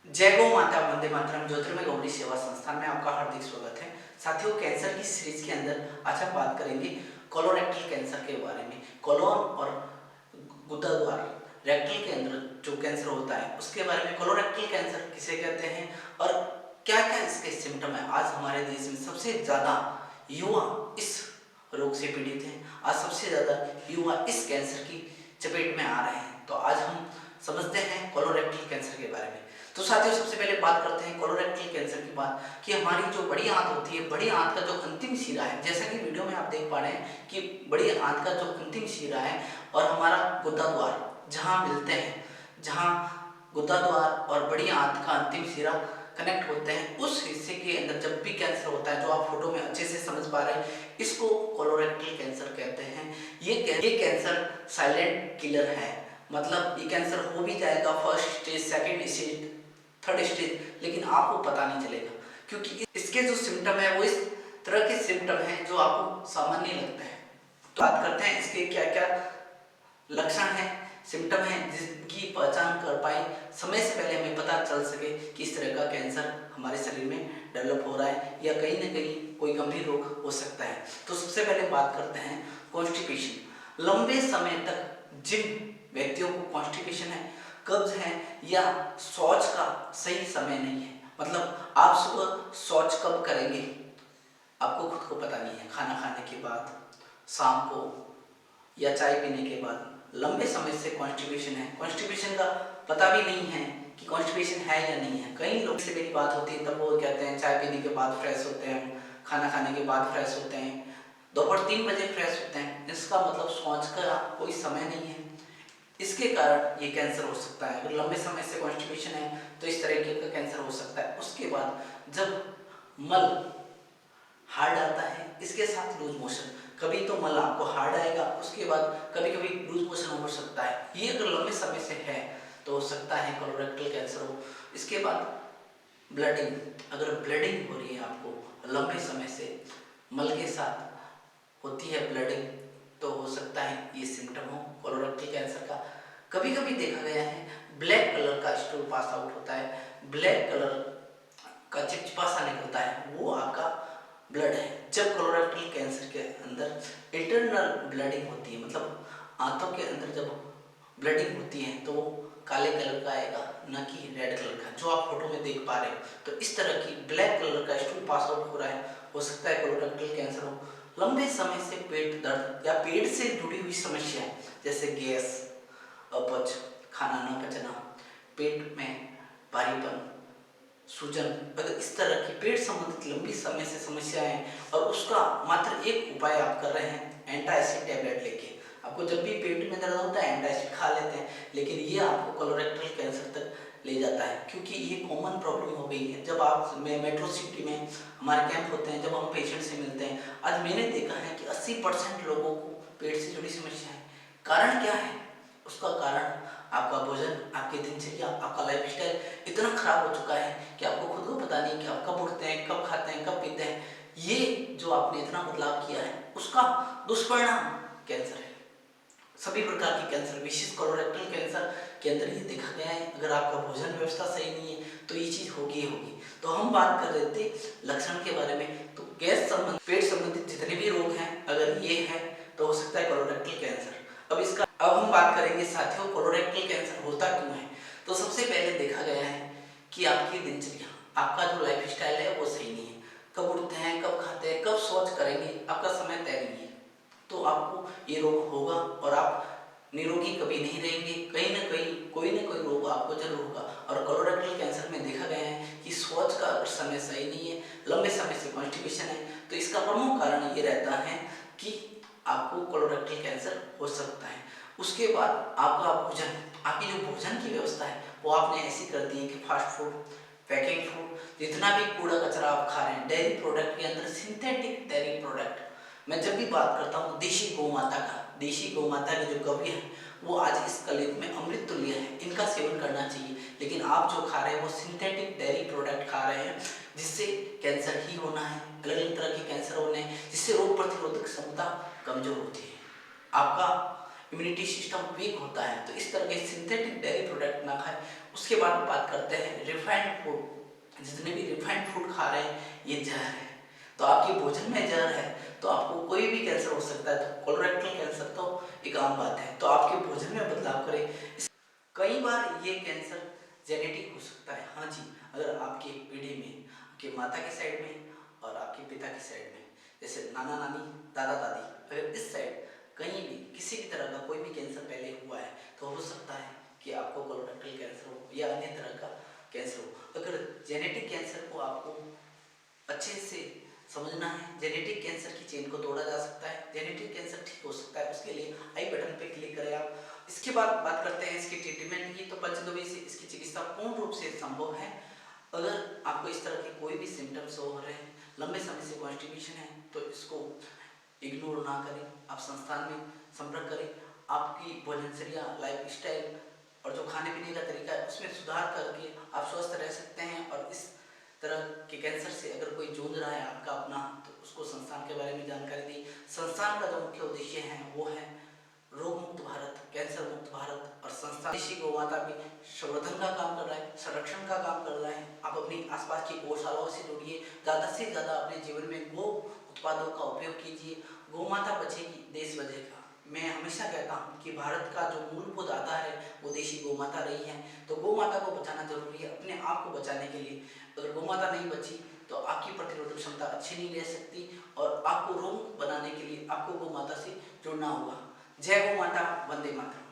जय गौ माता वंदे मातरम ज्योतिर्मय गौरी सेवा संस्थान में आपका हार्दिक स्वागत है। साथियों, कैंसर की सीरीज के अंदर आज हम बात करेंगे कोलोरेक्टल कैंसर के बारे में। कोलोन और गुदा द्वार रेक्टल के अंदर जो कैंसर होता है उसके बारे में। कोलोरेक्टल कैंसर किसे कहते हैं और क्या क्या इसके सिम्टम है। आज हमारे देश में सबसे ज्यादा युवा इस रोग से पीड़ित हैं। आज सबसे ज्यादा युवा इस कैंसर की चपेट में आ रहे हैं। तो आज हम समझते हैं कोलोरेक्टल कैंसर के बारे में। तो साथियों, सबसे पहले बात करते हैं कोलोरेक्टल कैंसर की बात कि हमारी जो बड़ी आंत होती है, बड़ी आंत का जो अंतिम सिरा है, जैसा कि वीडियो में आप देख पा रहे हैं कि बड़ी आंत का जो अंतिम सिरा है और हमारा गुदा द्वार जहां मिलते हैं, जहां गुदा द्वार और बड़ी आंत का अंतिम सिरा कनेक्ट होते हैं, उस हिस्से के अंदर जब भी कैंसर होता है, जो आप फोटो में अच्छे से समझ पा रहे हैं, इसको कोलोरेक्टल कैंसर कहते हैं। ये कैंसर साइलेंट किलर है। मतलब ये कैंसर हो भी जाएगा first stage, second stage, third stage, लेकिन आपको पता नहीं चलेगा क्योंकि इसके जो सिम्टम है वो इस तरह के सिम्टम हैं जो आपको सामान्य लगते हैं। तो बात करते हैं इसके क्या क्या लक्षण हैं, सिम्टम हैं, जिसकी पहचान कर पाए समय से पहले हमें पता चल सके कि इस तरह का कैंसर हमारे शरीर में डेवलप हो रहा है या कहीं ना कहीं कोई गंभीर रोग हो सकता है। तो सबसे पहले बात करते हैं कॉन्स्टिपेशन। लंबे समय तक जिन व्यक्तियों को कॉन्स्टिपेशन है, कब्ज है या शौच का सही समय नहीं है, मतलब आप सुबह शौच कब करेंगे आपको खुद को पता नहीं है, खाना खाने के बाद, शाम को या चाय पीने के बाद। लंबे समय से कॉन्स्टिपेशन है, कॉन्स्टिपेशन का पता भी नहीं है कि कॉन्स्टिपेशन है या नहीं है। कई लोग से मेरी बात होती है तब वो कहते हैं चाय पीने के बाद फ्रेश होते हैं, खाना खाने के बाद फ्रेश होते हैं, दोपहर 3 बजे फ्रेश होते हैं। इसका मतलब शौच का कोई समय नहीं है। इसके कारण ये कैंसर हो सकता है। अगर लंबे समय से कॉन्स्टिपेशन है तो इस तरीके का कैंसर हो सकता है। उसके बाद जब मल हार्ड आता है, इसके साथ लूज मोशन, कभी तो मल आपको हार्ड आएगा, उसके बाद कभी कभी लूज मोशन हो सकता है। ये अगर लंबे समय से है तो हो सकता है कोलोरेक्टल कैंसर हो। इसके बाद ब्लडिंग, अगर ब्लडिंग हो रही है आपको लंबे समय से, मल के साथ होती है ब्लडिंग, तो हो सकता है ये सिम्टम हो कोलोरेक्टल कैंसर का। कभी कभी देखा गया है ब्लैक कलर का स्टूल पास आउट होता है, ब्लैक कलर का चिपचिपा सा निकलता है, वो आपका ब्लड है। जब कोलोरेक्टल कैंसर के अंदर इंटरनल ब्लडिंग होती है, मतलब आंतों के अंदर जब ब्लडिंग होती है तो काले कलर का आएगा, न कि रेड कलर का, जो आप फोटो में देख पा रहे हो। तो इस तरह की ब्लैक कलर का स्टूल पास आउट हो रहा है, हो सकता है कोलोरेक्टल कैंसर हो। लंबे समय से पेट दर्द या पेट से जुड़ी हुई समस्याएं जैसे गैस, अपच, खाना न पचना, पेट में भारीपन, सूजन, अगर इस तरह की पेट संबंधित लंबी समय से समस्याएं और उसका मात्र एक उपाय आप कर रहे हैं एंटासिड टैबलेट लेके। आपको जब भी पेट में दर्द होता है एंटासिड खा लेते हैं, लेकिन ये आपको कोलोरेक्टल कैंसर तक ले जाता है क्योंकि ये कॉमन प्रॉब्लम हो गई है। जब आप मेट्रो सिटी में हमारे कैंप होते हैं, जब हम पेशेंट से मिलते हैं, आज मैंने देखा है कि 80% लोगों को पेट से जुड़ी समस्या है। कारण क्या है? उसका कारण आपका भोजन, आपकी दिनचर्या, आपका लाइफस्टाइल इतना खराब हो चुका है कि आपको खुद को पता नहीं कि आप कब उठते हैं, कब खाते हैं, कब पीते हैं। ये जो आपने इतना बदलाव किया है उसका दुष्परिणाम कैंसर है। सभी प्रकार के कैंसर, विशेष कोलोरेक्टल कैंसर के अंदर ये देखा गया है। अगर आपका भोजन व्यवस्था सही नहीं है तो ये चीज होगी ही होगी। तो हम बात कर रहे थे लक्षण के बारे में। तो गैस संबंधित, पेट संबंधित जितने भी रोग हैं, अगर ये है तो हो सकता है कोलोरेक्टल कैंसर। अब हम बात करेंगे साथियों कोलोरेक्टल कैंसर होता क्यों है। तो सबसे पहले देखा गया है कि आपकी दिनचर्या, आपका जो लाइफस्टाइल है वो सही नहीं है। कब उठते हैं, कब खाते हैं, कब शौच करेंगे, आपका समय तय नहीं है, तो आपको ये रोग होगा और आप निरोगी कभी नहीं रहेंगे। कहीं ना कहीं कोई ना कोई रोग आपको जरूर होगा। और कोलोरेक्टल कैंसर में देखा गया है कि शौच का अगर समय सही नहीं है, लंबे समय से कॉन्स्टिपेशन है, तो इसका प्रमुख कारण ये रहता है कि आपको कोलोरेक्टल कैंसर हो सकता है। उसके बाद आपका भोजन, आपकी जो भोजन की व्यवस्था है वो आपने ऐसी कर दी है कि फास्ट फूड, पैकिंग फूड, जितना भी कूड़ा कचरा आप खा रहे हैं, डेयरी प्रोडक्ट के अंदर सिंथेटिक डेयरी प्रोडक्ट। मैं जब भी बात करता हूँ देशी गौ माता का, देशी गौ माता के जो गौवी है वो आज इस कलयुग में अमृत तुल्य है, इनका सेवन करना चाहिए। लेकिन आप जो खा रहे हैं वो सिंथेटिक डेयरी प्रोडक्ट खा रहे हैं, जिससे कैंसर ही होना है, अलग अलग तरह के कैंसर होने हैं, जिससे रोग प्रतिरोधक क्षमता कमजोर होती है, आपका इम्यूनिटी सिस्टम वीक होता है। तो इस तरह के सिंथेटिक डेयरी प्रोडक्ट ना खाएं। उसके बाद बात करते हैं रिफाइंड रिफाइंड फूड, जितने भी रिफाइंड फूड खा रहे हैं ये जहर है। तो आपके भोजन में जहर है तो आपको कोई भी कैंसर हो सकता है। तो कोलोरेक्टल कैंसर तो एक आम बात है, तो आपके भोजन में बदलाव करें। कई बार ये कैंसर जेनेटिक हो सकता है। हाँ जी, अगर आपके पीढ़ी में आपके माता की साइड में और आपके पिता की साइड में, जैसे नाना नानी दादा दादी, अगर इस साइड कहीं भी किसी भी तरह का कोई भी कैंसर पहले हुआ है तो हो सकता है कि आपको कोलोरेक्टल कैंसर हो या अन्य तरह का कैंसर हो। अगर जेनेटिक कैंसर को आपको अच्छे से समझना है, जेनेटिक कैंसर की चेन को तोड़ा जा सकता है, जेनेटिक कैंसर ठीक हो सकता है, उसके लिए आई बटन पे क्लिक करें आप। इसके बाद बात करते हैं इसकी ट्रीटमेंट की। तो पंचगव्य से इसकी चिकित्सा पूर्ण रूप से संभव है। अगर आपको इस तरह के कोई भी सिम्टम्स हो रहे हैं, लंबे समय से कॉन्स्टिपेशन है, तो इसको इग्नोर ना करें, आप संस्थान में संपर्क करें। आपकी भोजनचर्या, लाइफ स्टाइल और जो खाने पीने का तरीका है उसमें सुधार करके आप स्वस्थ रह सकते हैं। और इस तरह के कैंसर से अगर कोई जूझ रहा है आपका अपना, तो उसको संस्थान के बारे में जानकारी दी। संस्थान का जो मुख्य उद्देश्य है वो है रोग मुक्त भारत, कैंसर मुक्त भारत। और संस्थान देशी गौमाता भी संवर्धन का काम कर रहा है, संरक्षण का काम कर रहा है। आप अपनी आसपास की गौशालाओं से जुड़िए, ज़्यादा से ज़्यादा अपने जीवन में गौ उत्पादों का उपयोग कीजिए। गौमाता बचेगी देश बचेगा। मैं हमेशा कहता हूँ कि भारत का जो मूलभूत आधार है वो देशी गौमाता रही है, तो गौमाता को बचाना जरूरी है अपने आप को बचाने के लिए। अगर गौमाता नहीं बची तो आपकी प्रतिरोधक क्षमता अच्छी नहीं रह सकती और आपको रोग बनाने के लिए आपको गौमाता से जुड़ना होगा। जय गौ माता, वंदे मातरम।